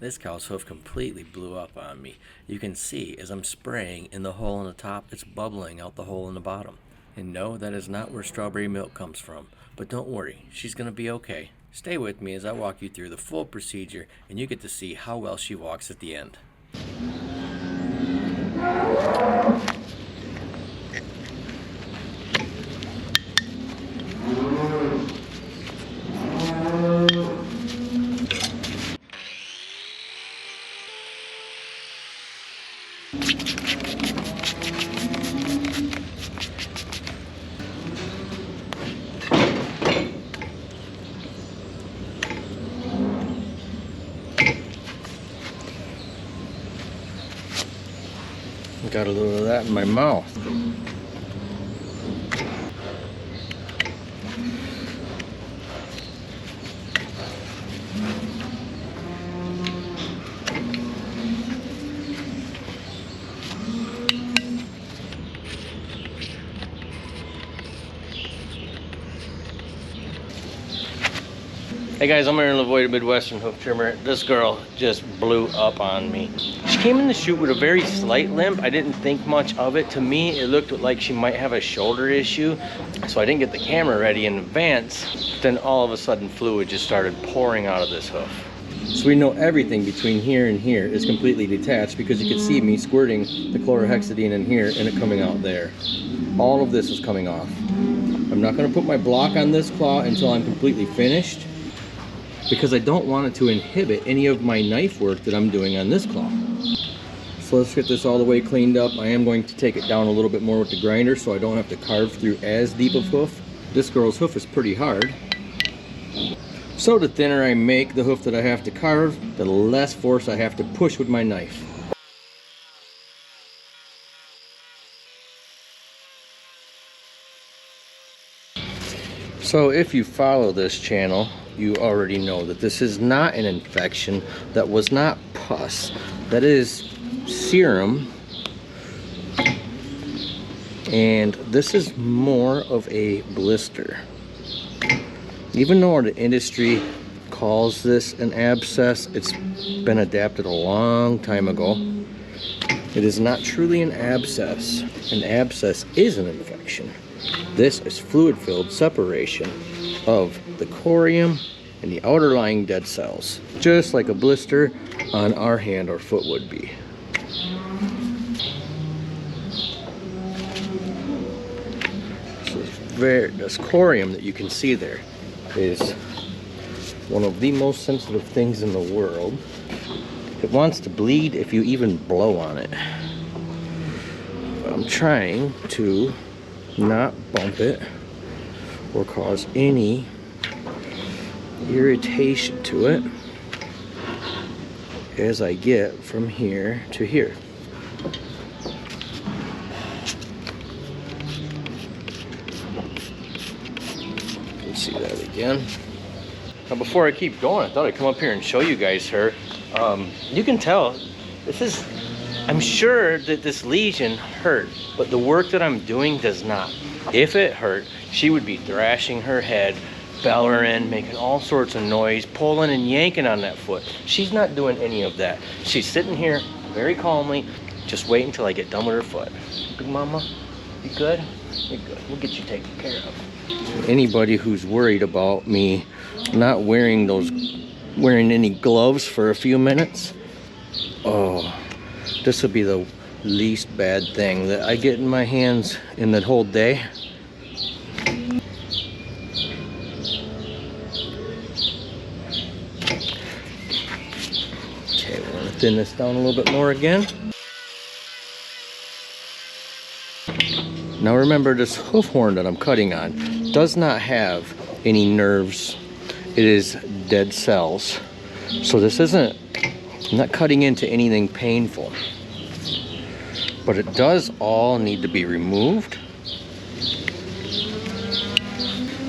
This cow's hoof completely blew up on me. You can see as I'm spraying in the hole in the top, it's bubbling out the hole in the bottom. And no, that is not where strawberry milk comes from. But don't worry, she's going to be okay. Stay with me as I walk you through the full procedure and you get to see how well she walks at the end. Got a little of that in my mouth. Hey guys, I'm here in Lavoie Midwestern Hoof Trimmer. This girl just blew up on me. She came in the chute with a very slight limp. I didn't think much of it. To me, it looked like she might have a shoulder issue. So I didn't get the camera ready in advance. Then all of a sudden, fluid just started pouring out of this hoof. So we know everything between here and here is completely detached because you can see me squirting the chlorhexidine in here and it coming out there. All of this is coming off. I'm not gonna put my block on this claw until I'm completely finished, because I don't want it to inhibit any of my knife work that I'm doing on this claw. So let's get this all the way cleaned up. I am going to take it down a little bit more with the grinder so I don't have to carve through as deep of hoof. This girl's hoof is pretty hard. So the thinner I make the hoof that I have to carve, the less force I have to push with my knife. So if you follow this channel, you already know that this is not an infection, that was not pus, that is serum, and this is more of a blister. Even though the industry calls this an abscess, it's been adapted a long time ago. It is not truly an abscess. An abscess is an infection. This is fluid-filled separation of the corium and the outer lying dead cells, just like a blister on our hand or foot would be. So this corium that you can see there is one of the most sensitive things in the world. It wants to bleed if you even blow on it. But I'm trying to not bump it or cause any irritation to it as I get from here to here. You can see that again. Now before I keep going, I thought I'd come up here and show you guys her. You can tell this is, I'm sure that this lesion hurt, but the work that I'm doing does not. If it hurt, she would be thrashing her head, bellowing, making all sorts of noise, pulling and yanking on that foot. She's not doing any of that. She's sitting here very calmly, just waiting until I get done with her foot. Big mama, you good? You're good. We'll get you taken care of. Anybody who's worried about me not wearing any gloves for a few minutes, oh, this would be the least bad thing that I get in my hands in that whole day. Okay, we're gonna thin this down a little bit more again. Now remember, this hoof horn that I'm cutting on does not have any nerves. It is dead cells. So this isn't, I'm not cutting into anything painful. But it does all need to be removed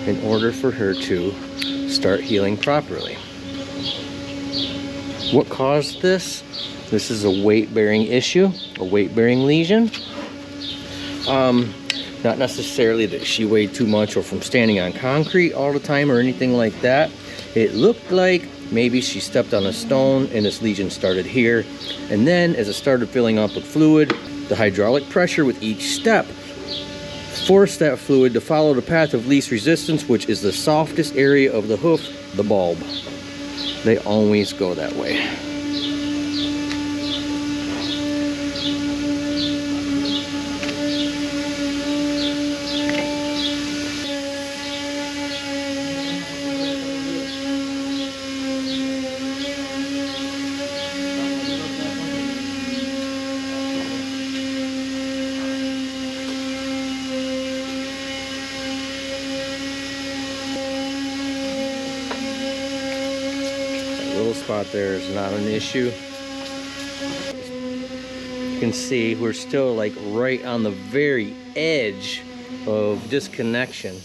in order for her to start healing properly. What caused this? This is a weight-bearing issue, a weight-bearing lesion. Not necessarily that she weighed too much or from standing on concrete all the time or anything like that. It looked like Maybe she stepped on a stone and this lesion started here. And then as it started filling up with fluid, the hydraulic pressure with each step forced that fluid to follow the path of least resistance, which is the softest area of the hoof, the bulb. They always go that way. Little spot there is not an issue. You can see we're still like right on the very edge of disconnection,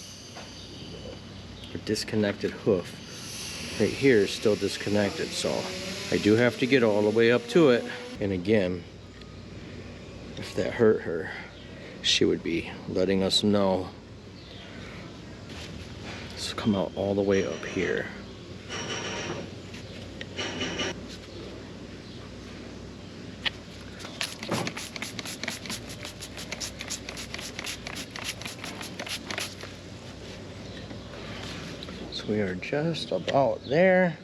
or disconnected hoof. Right here is still disconnected, so I do have to get all the way up to it. And again, if that hurt her, she would be letting us know. So come out all the way up here. We are just about there.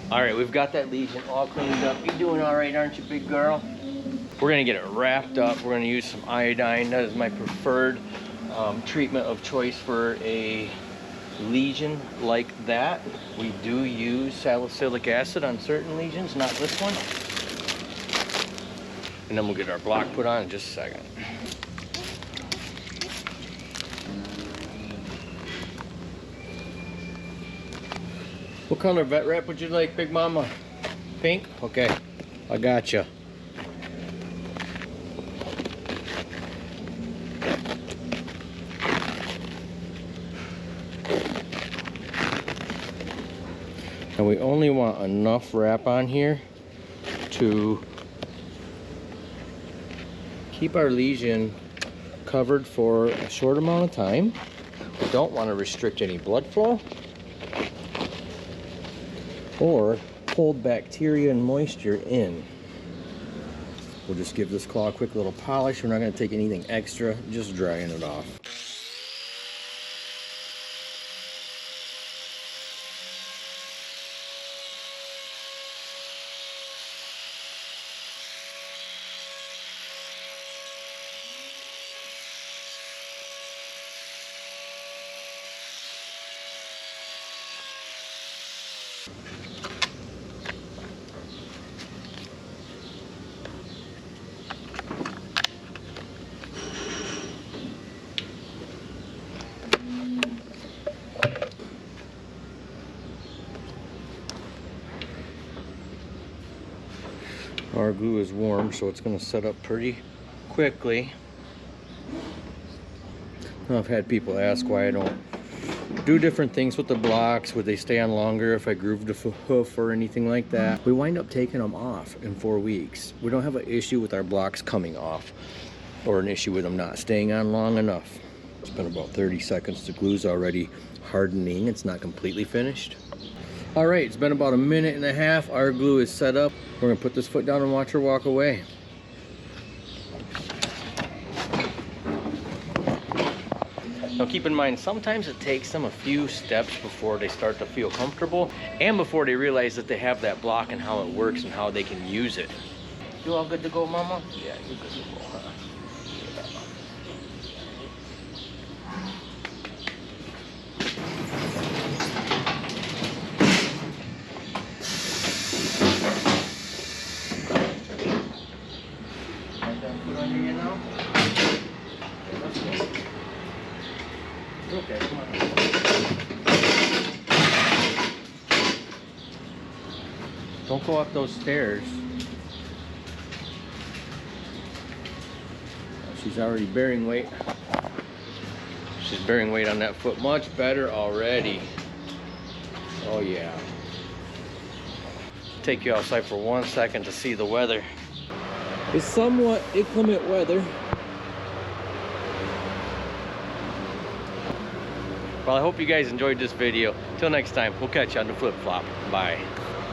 All right, we've got that lesion all cleaned up. You doing all right, aren't you, big girl? We're gonna get it wrapped up. We're gonna use some iodine. That is my preferred treatment of choice for a lesion like that. We do use salicylic acid on certain lesions, not this one. And then we'll get our block put on in just a second. What color vet wrap would you like, Big Mama? Pink? Okay, I gotcha. And we only want enough wrap on here to keep our lesion covered for a short amount of time. We don't want to restrict any blood flow or hold bacteria and moisture in. We'll just give this claw a quick little polish. We're not going to take anything extra, just drying it off. Our glue is warm, so it's going to set up pretty quickly. Now, I've had people ask why I don't do different things with the blocks. Would they stay on longer if I grooved the hoof or anything like that? We wind up taking them off in 4 weeks. We don't have an issue with our blocks coming off or an issue with them not staying on long enough. It's been about 30 seconds. The glue's already hardening. It's not completely finished. All right, it's been about a minute and a half. Our glue is set up. We're gonna put this foot down and watch her walk away. Now keep in mind, sometimes it takes them a few steps before they start to feel comfortable and before they realize that they have that block and how it works and how they can use it. You all good to go, Mama? Yeah, you're good to go, huh? Okay, come on. Don't go up those stairs. She's already bearing weight. She's bearing weight on that foot much better already. Oh yeah. Take you outside for 1 second to see the weather. It's somewhat inclement weather. Well, I hope you guys enjoyed this video. Till next time, we'll catch you on the flip flop. Bye.